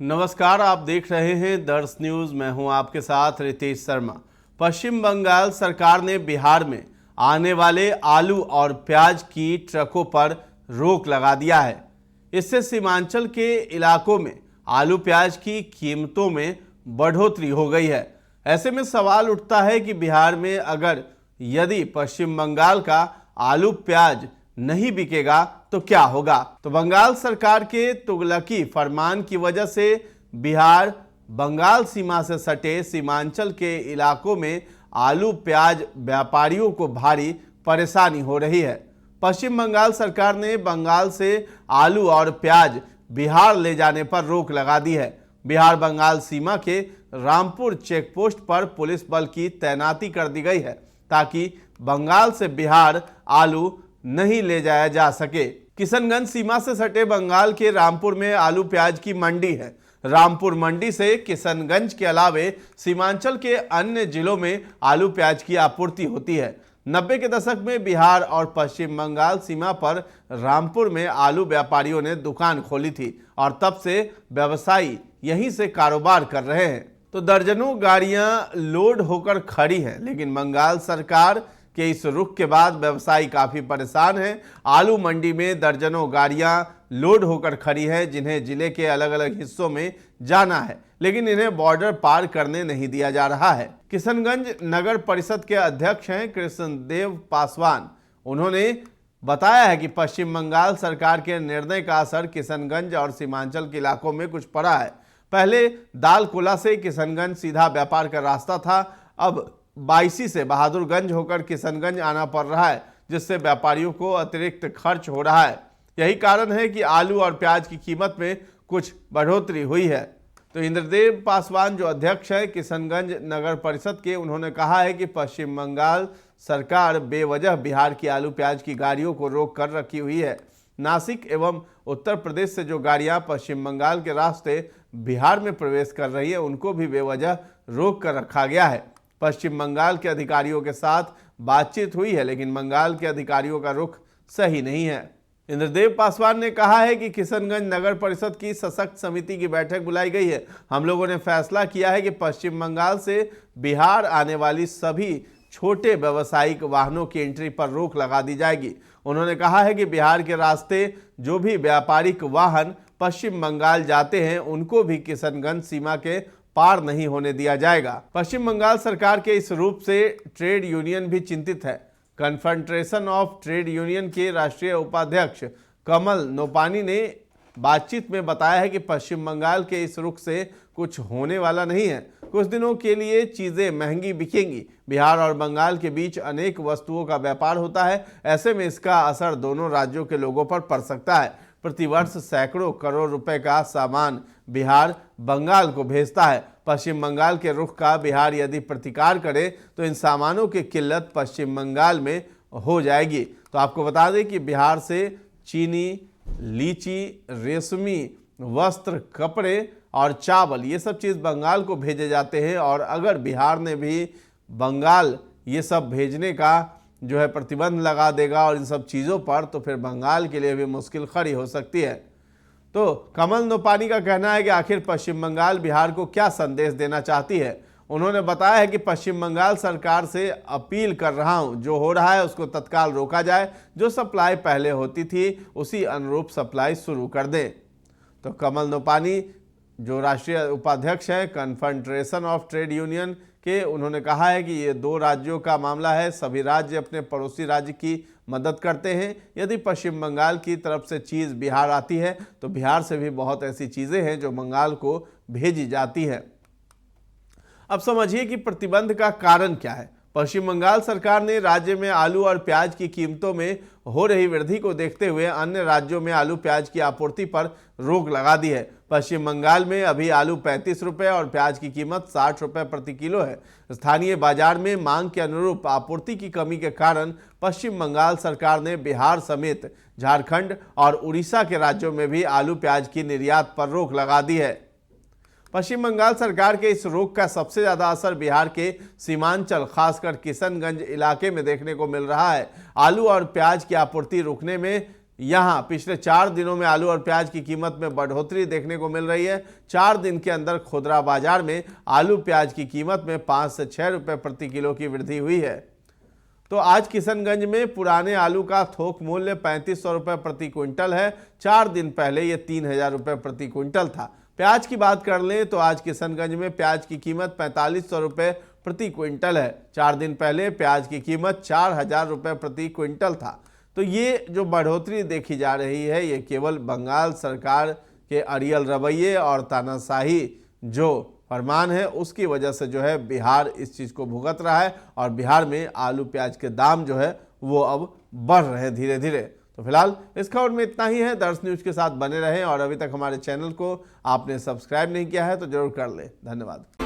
नमस्कार, आप देख रहे हैं दर्श न्यूज। मैं हूं आपके साथ रितेश शर्मा। पश्चिम बंगाल सरकार ने बिहार में आने वाले आलू और प्याज की ट्रकों पर रोक लगा दिया है। इससे सीमांचल के इलाकों में आलू प्याज की कीमतों में बढ़ोतरी हो गई है। ऐसे में सवाल उठता है कि बिहार में यदि पश्चिम बंगाल का आलू प्याज नहीं बिकेगा तो क्या होगा। तो बंगाल सरकार के तुगलकी फरमान की वजह से बिहार बंगाल सीमा से सटे सीमांचल के इलाकों में आलू प्याज व्यापारियों को भारी परेशानी हो रही है। पश्चिम बंगाल सरकार ने बंगाल से आलू और प्याज बिहार ले जाने पर रोक लगा दी है। बिहार बंगाल सीमा के रामपुर चेकपोस्ट पर पुलिस बल की तैनाती कर दी गई है ताकि बंगाल से बिहार आलू नहीं ले जाया जा सके। किशनगंज सीमा से सटे बंगाल के रामपुर में आलू प्याज की मंडी है। रामपुर मंडी से किशनगंज के अलावे सीमांचल के अन्य जिलों में आलू प्याज की आपूर्ति होती है। 90 के दशक में बिहार और पश्चिम बंगाल सीमा पर रामपुर में आलू व्यापारियों ने दुकान खोली थी और तब से व्यवसायी यहीं से कारोबार कर रहे हैं। तो दर्जनों गाड़ियां लोड होकर खड़ी हैं, लेकिन बंगाल सरकार के इस रुख के बाद व्यवसायी काफी परेशान हैं। आलू मंडी में दर्जनों गाड़ियां लोड होकर खड़ी हैं जिन्हें जिले के अलग अलग हिस्सों में जाना है, लेकिन इन्हें बॉर्डर पार करने नहीं दिया जा रहा है। किशनगंज नगर परिषद के अध्यक्ष हैं कृष्णदेव पासवान। उन्होंने बताया है कि पश्चिम बंगाल सरकार के निर्णय का असर किशनगंज और सीमांचल के इलाकों में कुछ पड़ा है। पहले दालकोला से किशनगंज सीधा व्यापार का रास्ता था, अब बायसी से बहादुरगंज होकर किशनगंज आना पड़ रहा है, जिससे व्यापारियों को अतिरिक्त खर्च हो रहा है। यही कारण है कि आलू और प्याज की कीमत में कुछ बढ़ोतरी हुई है। तो इंद्रदेव पासवान जो अध्यक्ष है किशनगंज नगर परिषद के, उन्होंने कहा है कि पश्चिम बंगाल सरकार बेवजह बिहार की आलू प्याज की गाड़ियों को रोक कर रखी हुई है। नासिक एवं उत्तर प्रदेश से जो गाड़ियां पश्चिम बंगाल के रास्ते बिहार में प्रवेश कर रही है, उनको भी बेवजह रोक कर रखा गया है। पश्चिम बंगाल के अधिकारियों के साथ बातचीत हुई है, लेकिन बंगाल के अधिकारियों का रुख सही नहीं है। इंद्रदेव पासवान ने कहा है कि किशनगंज नगर परिषद की सशक्त समिति की बैठक बुलाई गई है। हम लोगों ने फैसला किया है कि पश्चिम बंगाल से बिहार आने वाली सभी छोटे व्यावसायिक वाहनों की एंट्री पर रोक लगा दी जाएगी। उन्होंने कहा है कि बिहार के रास्ते जो भी व्यापारिक वाहन पश्चिम बंगाल जाते हैं, उनको भी किशनगंज सीमा के पार नहीं होने दिया जाएगा। पश्चिम बंगाल सरकार के इस रूप से ट्रेड यूनियन भी चिंतित है। कन्फेडरेशन ऑफ ट्रेड यूनियन के राष्ट्रीय उपाध्यक्ष कमल नोपानी ने बातचीत में बताया है कि पश्चिम बंगाल के इस रुख से कुछ होने वाला नहीं है। कुछ दिनों के लिए चीजें महंगी बिकेंगी। बिहार और बंगाल के बीच अनेक वस्तुओं का व्यापार होता है, ऐसे में इसका असर दोनों राज्यों के लोगों पर पड़ सकता है। प्रतिवर्ष सैकड़ों करोड़ रुपए का सामान बिहार बंगाल को भेजता है। पश्चिम बंगाल के रुख का बिहार यदि प्रतिकार करे तो इन सामानों की किल्लत पश्चिम बंगाल में हो जाएगी। तो आपको बता दें कि बिहार से चीनी, लीची, रेशमी वस्त्र, कपड़े और चावल, ये सब चीज़ बंगाल को भेजे जाते हैं, और अगर बिहार ने भी बंगाल ये सब भेजने का जो है प्रतिबंध लगा देगा और इन सब चीज़ों पर, तो फिर बंगाल के लिए भी मुश्किल खड़ी हो सकती है। तो कमल नोपानी का कहना है कि आखिर पश्चिम बंगाल बिहार को क्या संदेश देना चाहती है। उन्होंने बताया है कि पश्चिम बंगाल सरकार से अपील कर रहा हूं, जो हो रहा है उसको तत्काल रोका जाए, जो सप्लाई पहले होती थी उसी अनुरूप सप्लाई शुरू कर दें। तो कमल नोपानी जो राष्ट्रीय उपाध्यक्ष है कन्फेडरेशन ऑफ ट्रेड यूनियन के, उन्होंने कहा है कि ये दो राज्यों का मामला है। सभी राज्य अपने पड़ोसी राज्य की मदद करते हैं। यदि पश्चिम बंगाल की तरफ से चीज़ बिहार आती है तो बिहार से भी बहुत ऐसी चीज़ें हैं जो बंगाल को भेजी जाती हैं। अब समझिए कि प्रतिबंध का कारण क्या है। पश्चिम बंगाल सरकार ने राज्य में आलू और प्याज की कीमतों में हो रही वृद्धि को देखते हुए अन्य राज्यों में आलू प्याज की आपूर्ति पर रोक लगा दी है। पश्चिम बंगाल में अभी आलू 35 रुपये और प्याज की कीमत 60 रुपये प्रति किलो है। स्थानीय बाजार में मांग के अनुरूप आपूर्ति की कमी के कारण पश्चिम बंगाल सरकार ने बिहार समेत झारखंड और उड़ीसा के राज्यों में भी आलू प्याज की निर्यात पर रोक लगा दी है। पश्चिम बंगाल सरकार के इस रोक का सबसे ज्यादा असर बिहार के सीमांचल खासकर किशनगंज इलाके में देखने को मिल रहा है। आलू और प्याज की आपूर्ति रुकने में यहाँ पिछले 4 दिनों में आलू और प्याज की कीमत में बढ़ोतरी देखने को मिल रही है। 4 दिन के अंदर खुदरा बाजार में आलू प्याज की कीमत में 5 से 6 रुपए प्रति किलो की वृद्धि हुई है। तो आज किशनगंज में पुराने आलू का थोक मूल्य 3500 रुपये प्रति क्विंटल है। 4 दिन पहले ये 3000 रुपये प्रति क्विंटल था। प्याज की बात कर लें तो आज किशनगंज में प्याज की कीमत 4500 रुपये प्रति क्विंटल है। 4 दिन पहले प्याज की कीमत 4000 रुपये प्रति क्विंटल था। तो ये जो बढ़ोतरी देखी जा रही है ये केवल बंगाल सरकार के अड़ियल रवैये और तानाशाही जो फरमान है उसकी वजह से जो है बिहार इस चीज़ को भुगत रहा है और बिहार में आलू प्याज के दाम जो है वो अब बढ़ रहे हैं धीरे धीरे। तो फिलहाल इस खबर में इतना ही है। दर्श न्यूज के साथ बने रहें और अभी तक हमारे चैनल को आपने सब्सक्राइब नहीं किया है तो जरूर कर लें। धन्यवाद।